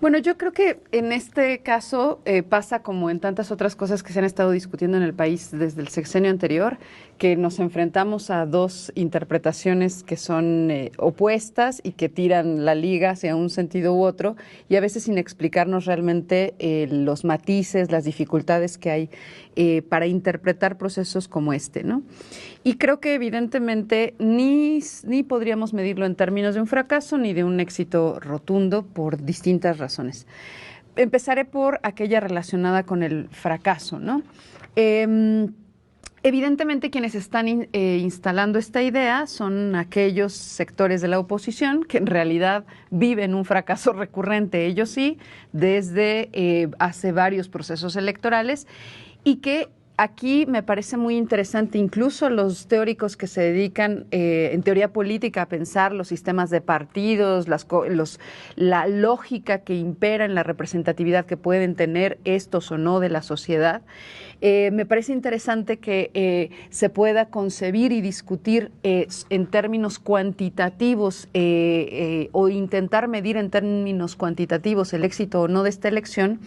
Bueno, yo creo que en este caso pasa como en tantas otras cosas que se han estado discutiendo en el país desde el sexenio anterior, que nos enfrentamos a dos interpretaciones que son opuestas y que tiran la liga hacia un sentido u otro, y a veces sin explicarnos realmente los matices, las dificultades que hay para interpretar procesos como este, ¿no? Y creo que evidentemente ni podríamos medirlo en términos de un fracaso ni de un éxito rotundo por distintas razones. Empezaré por aquella relacionada con el fracaso, ¿no? Evidentemente quienes están instalando esta idea son aquellos sectores de la oposición que en realidad viven un fracaso recurrente, ellos sí, desde hace varios procesos electorales, y que aquí me parece muy interesante, incluso los teóricos que se dedican en teoría política a pensar los sistemas de partidos, la lógica que impera en la representatividad que pueden tener estos o no de la sociedad. Me parece interesante que se pueda concebir y discutir en términos cuantitativos o intentar medir en términos cuantitativos el éxito o no de esta elección.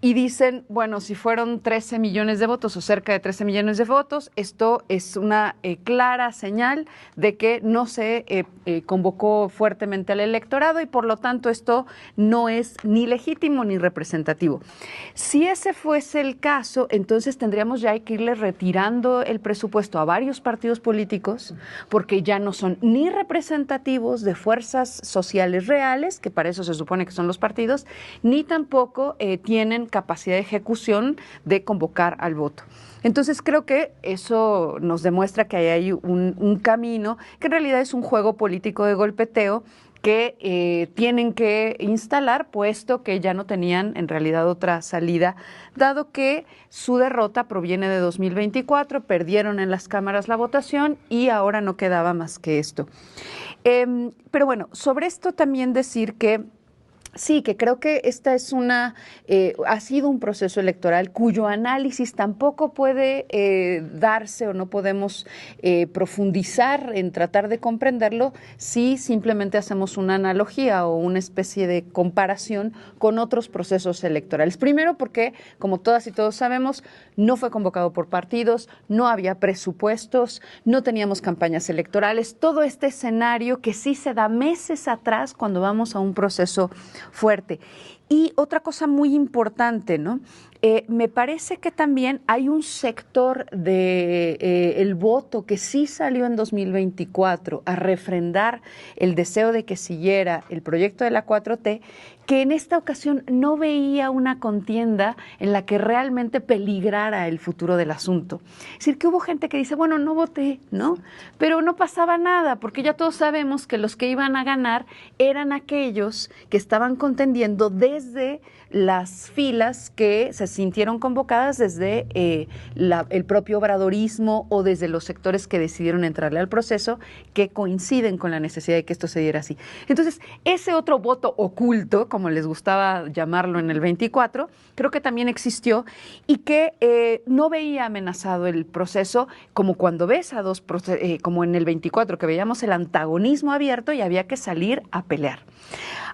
Y dicen, bueno, si fueron 13 millones de votos o cerca de 13 millones de votos, esto es una clara señal de que no se convocó fuertemente al electorado y por lo tanto esto no es ni legítimo ni representativo. Si ese fuese el caso, entonces tendríamos ya que irle retirando el presupuesto a varios partidos políticos porque ya no son ni representativos de fuerzas sociales reales, que para eso se supone que son los partidos, ni tampoco tienen capacidad de ejecución de convocar al voto. Entonces creo que eso nos demuestra que hay un camino que en realidad es un juego político de golpeteo que tienen que instalar, puesto que ya no tenían en realidad otra salida, dado que su derrota proviene de 2024, perdieron en las cámaras la votación y ahora no quedaba más que esto. Pero bueno, sobre esto también decir que sí, que creo que esta es ha sido un proceso electoral cuyo análisis tampoco puede darse o no podemos profundizar en tratar de comprenderlo si simplemente hacemos una analogía o una especie de comparación con otros procesos electorales. Primero porque, como todas y todos sabemos, no fue convocado por partidos, no había presupuestos, no teníamos campañas electorales, todo este escenario que sí se da meses atrás cuando vamos a un proceso fuerte. Y otra cosa muy importante, ¿no? Me parece que también hay un sector de el voto que sí salió en 2024 a refrendar el deseo de que siguiera el proyecto de la 4T, que en esta ocasión no veía una contienda en la que realmente peligrara el futuro del asunto. Es decir, que hubo gente que dice, bueno, no voté, ¿no? Pero no pasaba nada, porque ya todos sabemos que los que iban a ganar eran aquellos que estaban contendiendo desde las filas que se sintieron convocadas desde el propio obradorismo o desde los sectores que decidieron entrarle al proceso, que coinciden con la necesidad de que esto se diera así. Entonces, ese otro voto oculto, como les gustaba llamarlo en el 24, creo que también existió y que no veía amenazado el proceso como cuando ves a dos, como en el 24, que veíamos el antagonismo abierto y había que salir a pelear.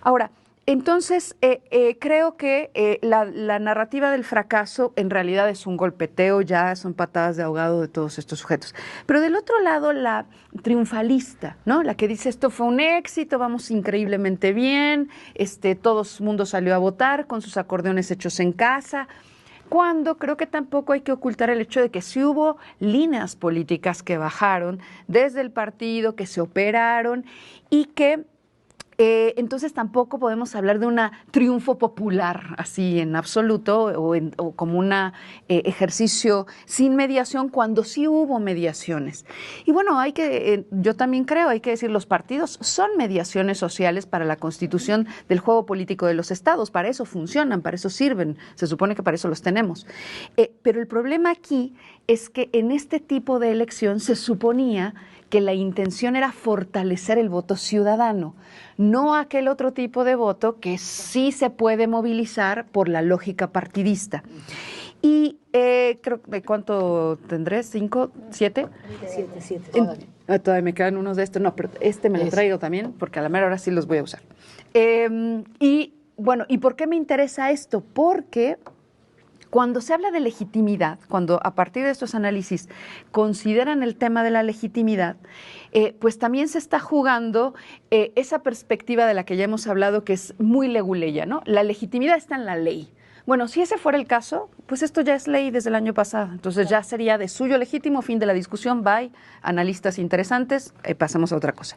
Ahora, entonces, creo que la narrativa del fracaso en realidad es un golpeteo, ya son patadas de ahogado de todos estos sujetos. Pero del otro lado, la triunfalista, ¿no? La que dice esto fue un éxito, vamos increíblemente bien, todo el mundo salió a votar con sus acordeones hechos en casa. Cuando creo que tampoco hay que ocultar el hecho de que sí hubo líneas políticas que bajaron desde el partido, que se operaron y que entonces tampoco podemos hablar de un triunfo popular así en absoluto o como un ejercicio sin mediación cuando sí hubo mediaciones. Y bueno, yo también creo, hay que decir, los partidos son mediaciones sociales para la constitución del juego político de los estados, para eso funcionan, para eso sirven, se supone que para eso los tenemos. Pero el problema aquí es que en este tipo de elección se suponía que la intención era fortalecer el voto ciudadano, no aquel otro tipo de voto que sí se puede movilizar por la lógica partidista. Y creo que ¿cuánto tendré? ¿5? ¿7? 7. Todavía me quedan unos de estos. No, pero me lo traigo también porque a la mera hora sí los voy a usar. Y bueno, ¿y por qué me interesa esto? Porque cuando se habla de legitimidad, cuando a partir de estos análisis consideran el tema de la legitimidad, pues también se está jugando esa perspectiva de la que ya hemos hablado, que es muy leguleya, ¿no? La legitimidad está en la ley. Bueno, si ese fuera el caso, pues esto ya es ley desde el año pasado. Entonces ya sería de suyo legítimo, fin de la discusión, bye, analistas interesantes, pasamos a otra cosa.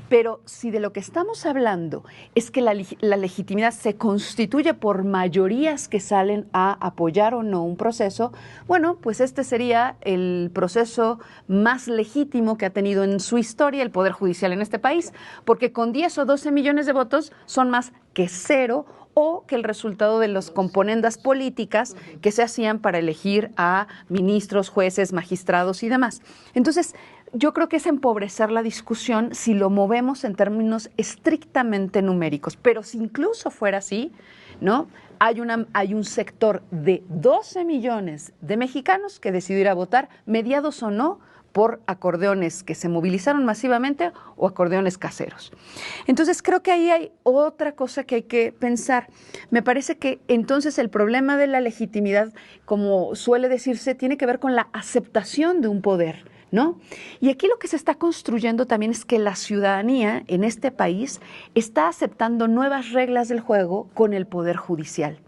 Pero si de lo que estamos hablando es que la legitimidad se constituye por mayorías que salen a apoyar o no un proceso, bueno, pues este sería el proceso más legítimo que ha tenido en su historia el Poder Judicial en este país, porque con 10 o 12 millones de votos son más que cero o que el resultado de las componendas políticas que se hacían para elegir a ministros, jueces, magistrados y demás. Entonces, yo creo que es empobrecer la discusión si lo movemos en términos estrictamente numéricos, pero si incluso fuera así, ¿no? Hay un sector de 12 millones de mexicanos que decidió ir a votar, mediados o no, por acordeones que se movilizaron masivamente o acordeones caseros. Entonces, creo que ahí hay otra cosa que hay que pensar. Me parece que entonces el problema de la legitimidad, como suele decirse, tiene que ver con la aceptación de un poder, ¿no? Y aquí lo que se está construyendo también es que la ciudadanía en este país está aceptando nuevas reglas del juego con el Poder Judicial.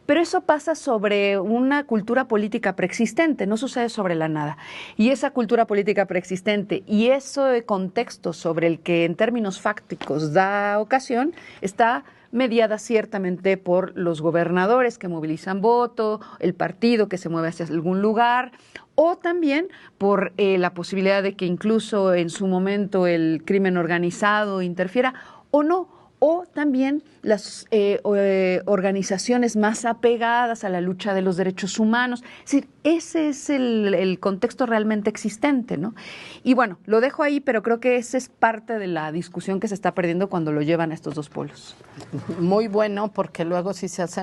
Pero eso pasa sobre una cultura política preexistente, no sucede sobre la nada. Y esa cultura política preexistente y ese contexto sobre el que en términos fácticos da ocasión está mediada ciertamente por los gobernadores que movilizan voto, el partido que se mueve hacia algún lugar, o también por la posibilidad de que incluso en su momento el crimen organizado interfiera o no, o también las organizaciones más apegadas a la lucha de los derechos humanos. Es decir, ese es el contexto realmente existente, ¿no? Y bueno, lo dejo ahí, pero creo que esa es parte de la discusión que se está perdiendo cuando lo llevan a estos dos polos. Muy bueno, porque luego sí se hacen